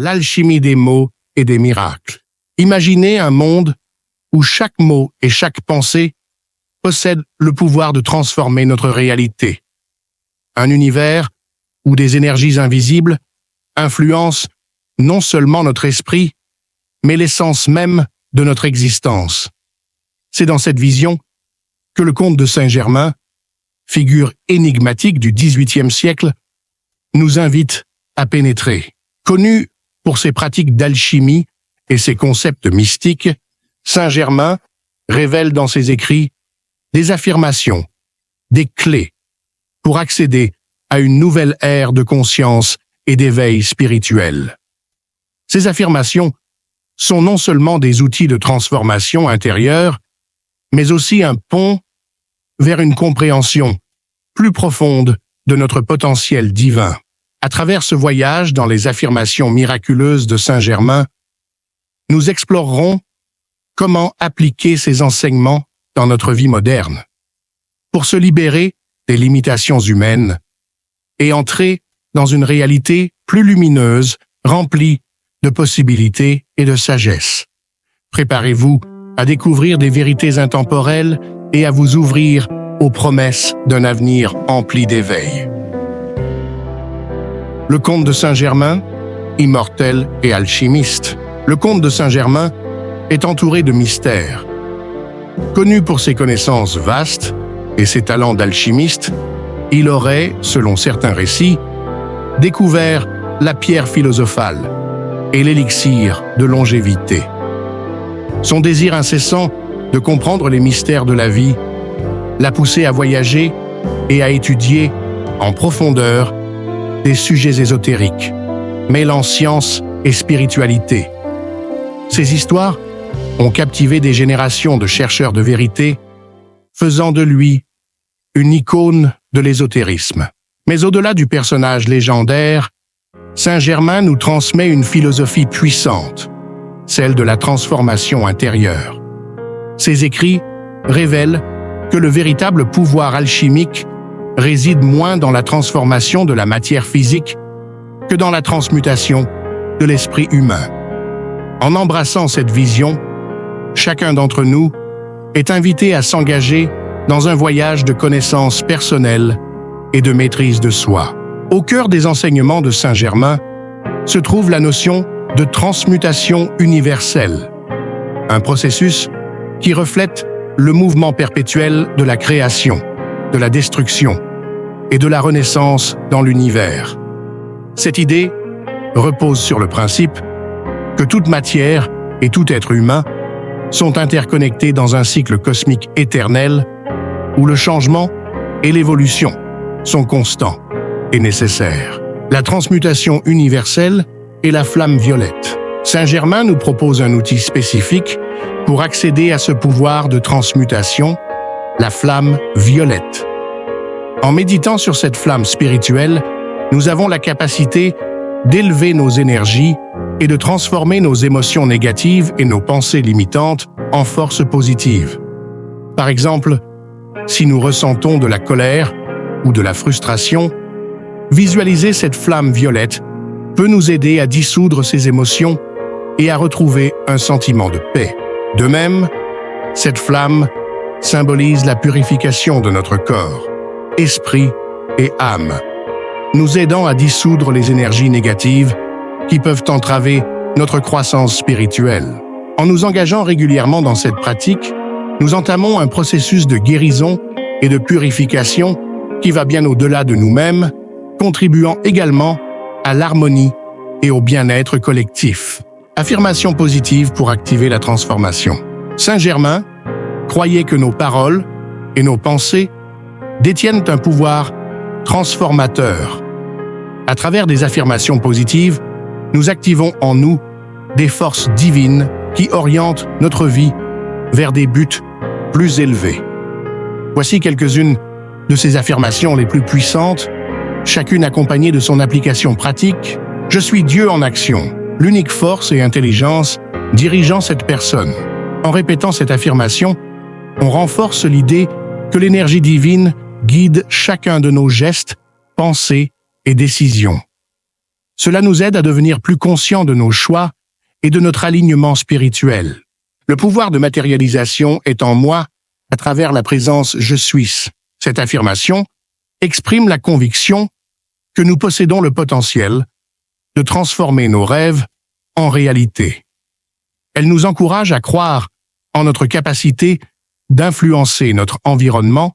l'alchimie des mots et des miracles. Imaginez un monde où chaque mot et chaque pensée possèdent le pouvoir de transformer notre réalité. Un univers où des énergies invisibles influencent non seulement notre esprit, mais l'essence même de notre existence. C'est dans cette vision que le comte de Saint-Germain, figure énigmatique du XVIIIe siècle, nous invite à pénétrer. Connu pour ses pratiques d'alchimie et ses concepts mystiques, Saint-Germain révèle dans ses écrits des affirmations, des clés pour accéder à une nouvelle ère de conscience et d'éveil spirituel. Ces affirmations sont non seulement des outils de transformation intérieure, mais aussi un pont vers une compréhension plus profonde de notre potentiel divin. À travers ce voyage dans les affirmations miraculeuses de Saint-Germain, nous explorerons comment appliquer ces enseignements dans notre vie moderne, pour se libérer des limitations humaines et entrer dans une réalité plus lumineuse, remplie de possibilités et de sagesse. Préparez-vous à découvrir des vérités intemporelles et à vous ouvrir aux promesses d'un avenir empli d'éveil. Le comte de Saint-Germain, immortel et alchimiste. Le comte de Saint-Germain est entouré de mystères. Connu pour ses connaissances vastes et ses talents d'alchimiste, il aurait, selon certains récits, découvert la pierre philosophale et l'élixir de longévité. Son désir incessant de comprendre les mystères de la vie l'a poussé à voyager et à étudier en profondeur des sujets ésotériques, mêlant science et spiritualité. Ces histoires ont captivé des générations de chercheurs de vérité, faisant de lui une icône de l'ésotérisme. Mais au-delà du personnage légendaire, Saint-Germain nous transmet une philosophie puissante, celle de la transformation intérieure. Ses écrits révèlent que le véritable pouvoir alchimique réside moins dans la transformation de la matière physique que dans la transmutation de l'esprit humain. En embrassant cette vision, chacun d'entre nous est invité à s'engager dans un voyage de connaissance personnelle et de maîtrise de soi. Au cœur des enseignements de Saint-Germain se trouve la notion de transmutation universelle, un processus qui reflète le mouvement perpétuel de la création, de la destruction et de la renaissance dans l'univers. Cette idée repose sur le principe que toute matière et tout être humain sont interconnectés dans un cycle cosmique éternel où le changement et l'évolution sont constants et nécessaires. La transmutation universelle est la flamme violette. Saint-Germain nous propose un outil spécifique pour accéder à ce pouvoir de transmutation, la flamme violette. En méditant sur cette flamme spirituelle, nous avons la capacité d'élever nos énergies et de transformer nos émotions négatives et nos pensées limitantes en forces positives. Par exemple, si nous ressentons de la colère ou de la frustration, visualiser cette flamme violette peut nous aider à dissoudre ces émotions et à retrouver un sentiment de paix. De même, cette flamme symbolise la purification de notre corps, esprit et âme, nous aidant à dissoudre les énergies négatives qui peuvent entraver notre croissance spirituelle. En nous engageant régulièrement dans cette pratique, nous entamons un processus de guérison et de purification qui va bien au-delà de nous-mêmes, contribuant également à l'harmonie et au bien-être collectif. Affirmation positive pour activer la transformation. Saint-Germain croyait que nos paroles et nos pensées détiennent un pouvoir transformateur. À travers des affirmations positives, nous activons en nous des forces divines qui orientent notre vie vers des buts plus élevés. Voici quelques-unes de ces affirmations les plus puissantes, chacune accompagnée de son application pratique. Je suis Dieu en action, l'unique force et intelligence dirigeant cette personne. En répétant cette affirmation, on renforce l'idée que l'énergie divine guide chacun de nos gestes, pensées et décisions. Cela nous aide à devenir plus conscients de nos choix et de notre alignement spirituel. Le pouvoir de matérialisation est en moi à travers la présence « Je suis ». Cette affirmation exprime la conviction que nous possédons le potentiel de transformer nos rêves en réalité. Elle nous encourage à croire en notre capacité d'influencer notre environnement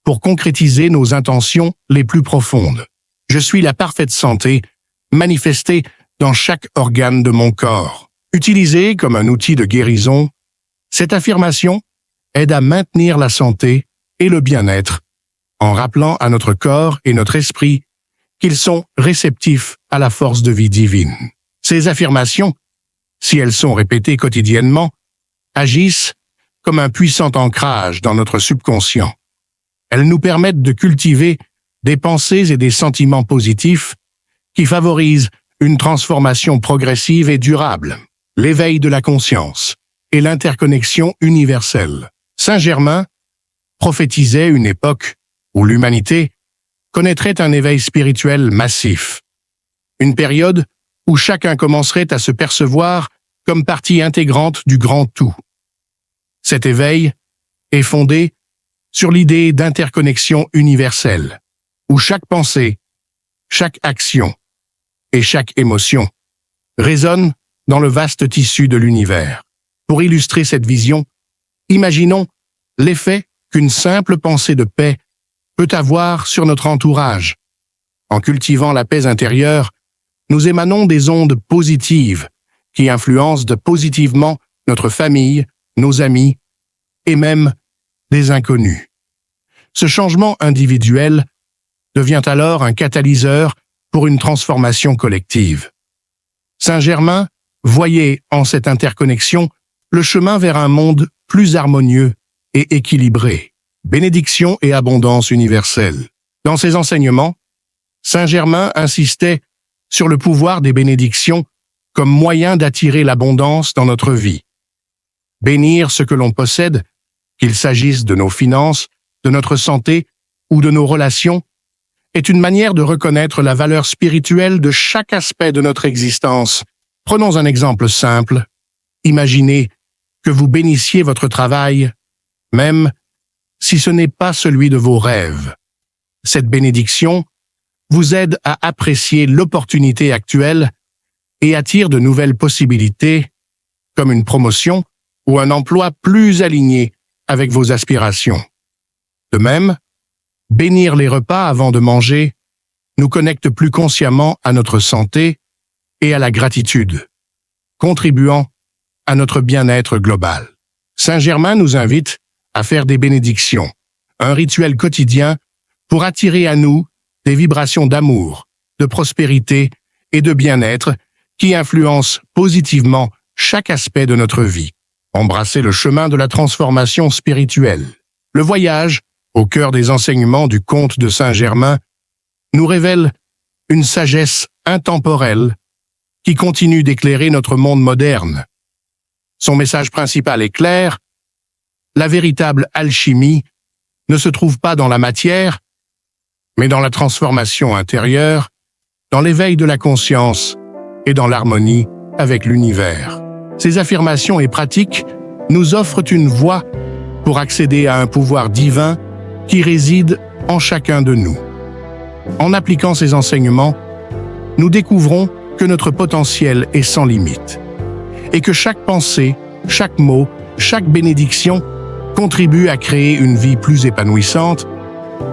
pour concrétiser nos intentions les plus profondes. Je suis la parfaite santé manifestée dans chaque organe de mon corps. Utilisée comme un outil de guérison, cette affirmation aide à maintenir la santé et le bien-être en rappelant à notre corps et notre esprit qu'ils sont réceptifs à la force de vie divine. Ces affirmations, si elles sont répétées quotidiennement, agissent comme un puissant ancrage dans notre subconscient. Elles nous permettent de cultiver des pensées et des sentiments positifs qui favorisent une transformation progressive et durable, l'éveil de la conscience et l'interconnexion universelle. Saint Germain prophétisait une époque où l'humanité connaîtrait un éveil spirituel massif, une période où chacun commencerait à se percevoir comme partie intégrante du grand tout. Cet éveil est fondé sur l'idée d'interconnexion universelle, où chaque pensée, chaque action et chaque émotion résonnent dans le vaste tissu de l'univers. Pour illustrer cette vision, imaginons l'effet qu'une simple pensée de paix peut avoir sur notre entourage. En cultivant la paix intérieure, nous émanons des ondes positives qui influencent positivement notre famille, nos amis et même des inconnus. Ce changement individuel devient alors un catalyseur pour une transformation collective. Saint Germain voyait en cette interconnexion le chemin vers un monde plus harmonieux et équilibré, bénédiction et abondance universelle. Dans ses enseignements, Saint Germain insistait sur le pouvoir des bénédictions comme moyen d'attirer l'abondance dans notre vie. Bénir ce que l'on possède, qu'il s'agisse de nos finances, de notre santé ou de nos relations, est une manière de reconnaître la valeur spirituelle de chaque aspect de notre existence. Prenons un exemple simple. Imaginez que vous bénissiez votre travail, même si ce n'est pas celui de vos rêves. Cette bénédiction vous aide à apprécier l'opportunité actuelle et attire de nouvelles possibilités, comme une promotion ou un emploi plus aligné avec vos aspirations. De même, bénir les repas avant de manger nous connecte plus consciemment à notre santé et à la gratitude, contribuant à notre bien-être global. Saint Germain nous invite à faire des bénédictions, un rituel quotidien pour attirer à nous des vibrations d'amour, de prospérité et de bien-être qui influencent positivement chaque aspect de notre vie. Embrasser le chemin de la transformation spirituelle. Le voyage, au cœur des enseignements du conte de Saint Germain, nous révèle une sagesse intemporelle qui continue d'éclairer notre monde moderne. Son message principal est clair: la véritable alchimie ne se trouve pas dans la matière, mais dans la transformation intérieure, dans l'éveil de la conscience et dans l'harmonie avec l'univers. Ces affirmations et pratiques nous offrent une voie pour accéder à un pouvoir divin qui réside en chacun de nous. En appliquant ces enseignements, nous découvrons que notre potentiel est sans limite et que chaque pensée, chaque mot, chaque bénédiction contribue à créer une vie plus épanouissante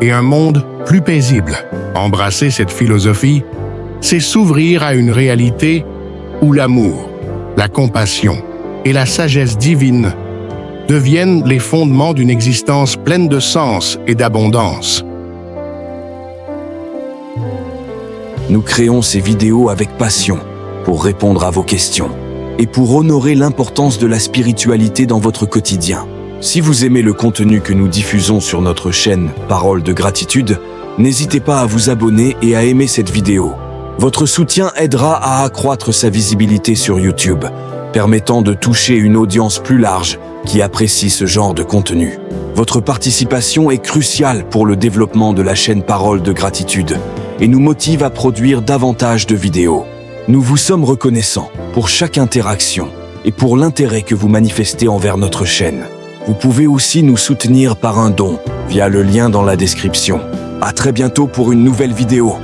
et un monde plus paisible. Embrasser cette philosophie, c'est s'ouvrir à une réalité où l'amour, la compassion et la sagesse divine deviennent les fondements d'une existence pleine de sens et d'abondance. Nous créons ces vidéos avec passion pour répondre à vos questions et pour honorer l'importance de la spiritualité dans votre quotidien. Si vous aimez le contenu que nous diffusons sur notre chaîne Parole de Gratitude, n'hésitez pas à vous abonner et à aimer cette vidéo. Votre soutien aidera à accroître sa visibilité sur YouTube, permettant de toucher une audience plus large qui apprécie ce genre de contenu. Votre participation est cruciale pour le développement de la chaîne Parole de Gratitude et nous motive à produire davantage de vidéos. Nous vous sommes reconnaissants pour chaque interaction et pour l'intérêt que vous manifestez envers notre chaîne. Vous pouvez aussi nous soutenir par un don via le lien dans la description. À très bientôt pour une nouvelle vidéo.